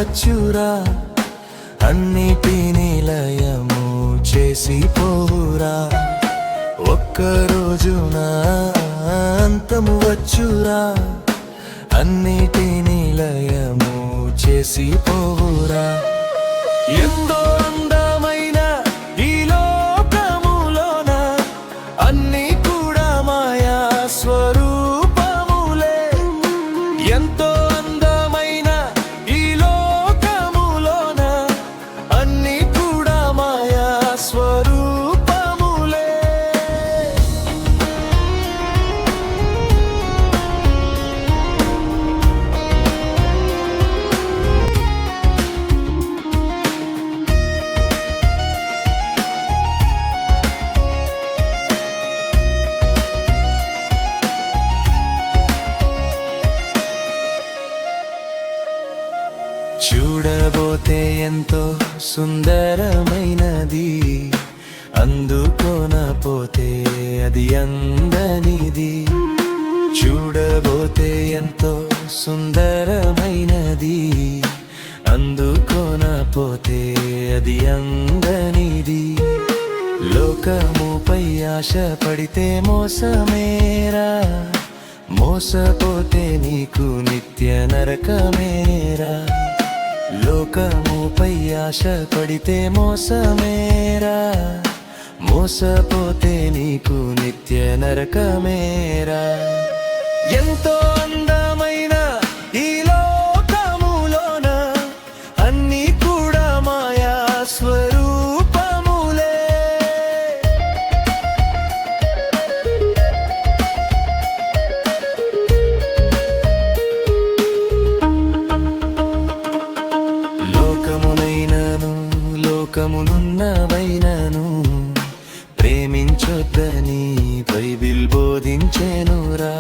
వచ్చురా, అన్నిటినీ లయము చేసి పోవురా. ఒక్క రోజున అంతము వచ్చురా, అన్నిటినీ లయము చేసి పోవురా. ఎంతో అందమైన ఈ లోకములోన అన్నీ కూడా మాయా స్వరూపములే. ఎంతో అందమైన ఈ లోకములోన అన్నీ కూడా మాయా స్వరూపములే. చూడబోతే ఎంతో సుందరమైనది, అందుకోనపోతే అది అందనిది. చూడబోతే ఎంతో సుందరమైనది, అందుకోనపోతే అది అందనిది. లోకముపై ఆశ పడితే మోసమేరా, మోసపోతే నీకు నిత్య నరకమేరా. లోకముపై ఆశ పడితే మోసమేరా, మోసపోతే నీకు నిత్య నరకమేరా. ఎంతో అందమైన ఈ లోకములోన అన్నీ కూడా మాయా స్వరూపములే. లోకమునైనను లోకమునున్నవైనను ప్రేమించొద్దని బైబిల్ బోధించెనురా.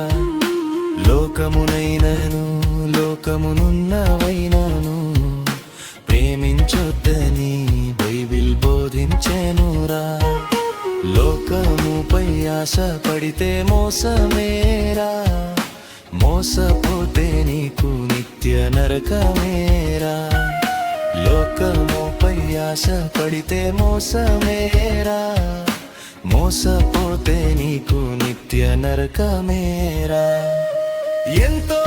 లోకమునైనను లోకమునున్నవైనను ప్రేమించొద్దని బైబిల్ బోధించెనురా. లోకముపై ఆశ పడితే మోసమేరా, మోసపోతే నీకు నిత్య నరకమేరా. లోకముపై ఆశ పడితే మోసమేరా, మోసపోతే నీకు నిత్య నరకమేరా. ఎంతో